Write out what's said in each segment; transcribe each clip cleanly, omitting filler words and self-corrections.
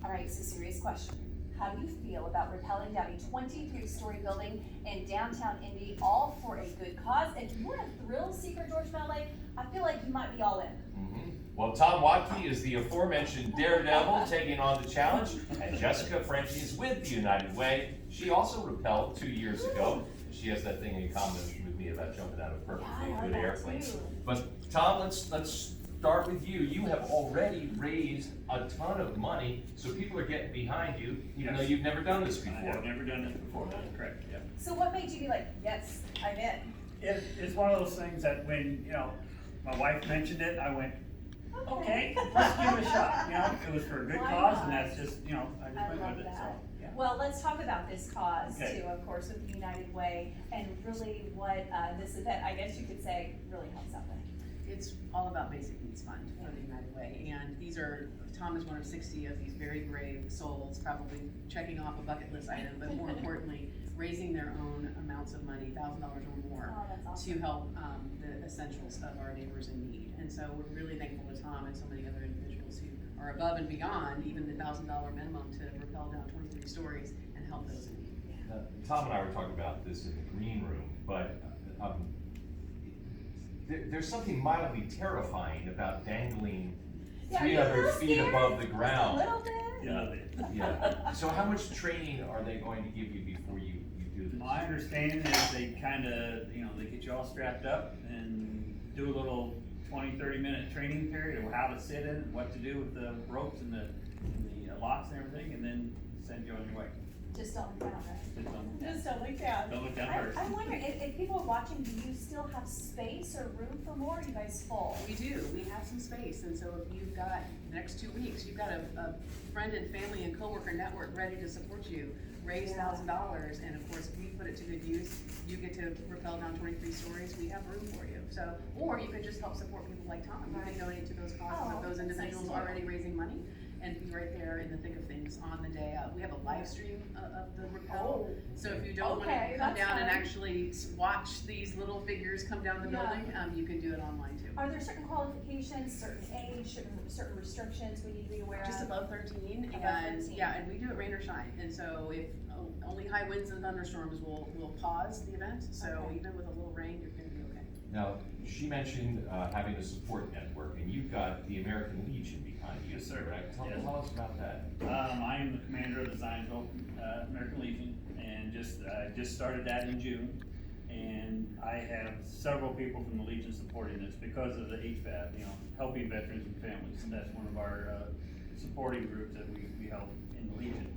All right, it's a serious question. How do you feel about rappelling down a 23-story building in downtown Indy, all for a good cause? And if you want a thrill seeker, George Malay, I feel like you might be all in. Well, Tom Watke is the aforementioned daredevil taking on the challenge, and Jessica Frenchie is with the United Way. She also rappelled 2 years ago. She has that thing in common with me about jumping out of perfectly good airplanes. But Tom, let's start with you. You have already raised a ton of money, so people are getting behind you, even though you've never done this before. I've never done this before, that's correct, yeah. So what made you be like, yes, I'm in? It's one of those things that when, my wife mentioned it, I went, okay, let's give it a shot, it was for a good Why cause, not? and that's just, I just I went love with it, so, that. yeah. Well, let's talk about this cause Okay. too, of course, with the United Way, and really what this event, I guess you could say, really helps out with. It's all about basic needs fund for the United Way, and Tom is one of 60 of these very brave souls, probably checking off a bucket list item, but more importantly, raising their own amounts of money, $1,000 or more, Oh, that's awesome. to help the essentials of our neighbors in need. And so we're really thankful to Tom and so many other individuals who are above and beyond even the $1,000 minimum to rappel down 23 stories and help those in need. Tom and I were talking about this in the green room, but there's something mildly terrifying about dangling Yeah, are you a 300 little feet scared? above the Just a ground. little bit? Yeah. So how much training are they going to give you before you do this? My understanding is they kinda, they get you all strapped up and do a little 20-30 minute training period of how to sit in, and what to do with the ropes and the locks and everything, and then send you on your way. Just don't look down, right? Just don't- Just don't look down. Don't look down first. I wonder, if people are watching, do you still have space or room for more, or are you guys full? We do, we have some space, and so if you've got, the next 2 weeks, you've got a friend and family and coworker network ready to support you, raise $1,000, and of course, if we put it to good use, you get to rappel down 23 stories, we have room for you. So, or you could just help support people like Tom, you can donate to those causes of those that's nice individuals too. already raising money, and be right there in the thick of things on the day of. We have a live stream of the rappel, so if you don't wanna Okay, come that's down and fun. actually watch these little figures come down the Yeah. building, you can do it online too. Are there certain qualifications, certain age, certain restrictions we need to be aware of? Just above 13, Above and 13. yeah, and we do it rain or shine, and so if only high winds and thunderstorms will pause the event, so Okay. even with a little rain, you're gonna be okay. Now, she mentioned having a support network, and you've got the American Legion behind you, Yes, sir. correct? Yes. Tell us about that. I am the commander of the Zionsville American Legion, and just started that in June. And I have several people from the Legion supporting this because of the HVAB, helping veterans and families. And that's one of our supporting groups that we help in the Legion.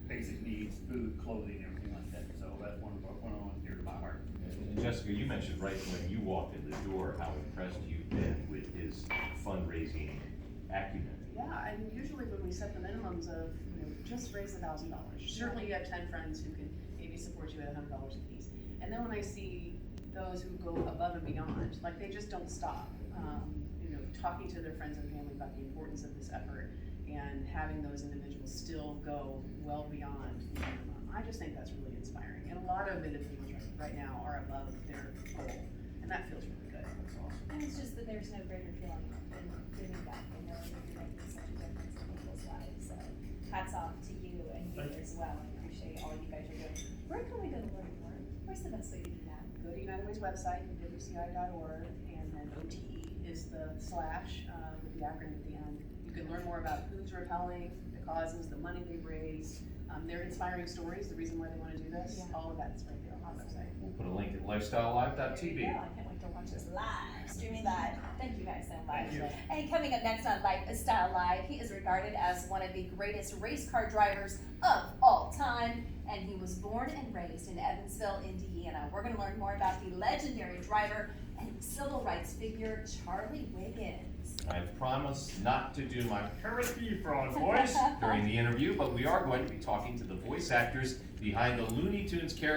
Basic needs, food, clothing, everything like that. So that's one of the ones dear to my heart. And Jessica, you mentioned right when you walked in the door how impressed you've been with his fundraising acumen. Yeah, and usually when we set the minimums of, just raise $1,000, certainly you have 10 friends who can maybe support you at $100 a piece. And then when I see those who go above and beyond, like they just don't stop, talking to their friends and family about the importance of this effort and having those individuals still go well beyond the minimum. I just think that's really inspiring. And a lot of individuals right now are above their goal, and that feels really good. That's awesome. And it's just that there's no greater feeling than giving back and knowing that you're making such a difference in people's lives. So hats off to you and you as well. I appreciate all you guys are doing. Where can we go to learn more? Where's the best way to do that? Go to United Way's website, wci.org, and then OTE is the slash with the acronym at the end. You can learn more about who's rappelling, the causes, the money they've raised, their inspiring stories, the reason why they want to do this. Yeah. All of that's right there on the website. We'll put a link at lifestylelive.tv. Yeah, I can't wait to watch this live, streaming live. Thank you guys so much. Thank you. And coming up next on Lifestyle Live, he is regarded as one of the greatest race car drivers of all time. And he was born and raised in Evansville, Indiana. We're going to learn more about the legendary driver and civil rights figure, Charlie Wiggins. I promise not to do my Kermit Frog voice during the interview, but we are going to be talking to the voice actors behind the Looney Tunes character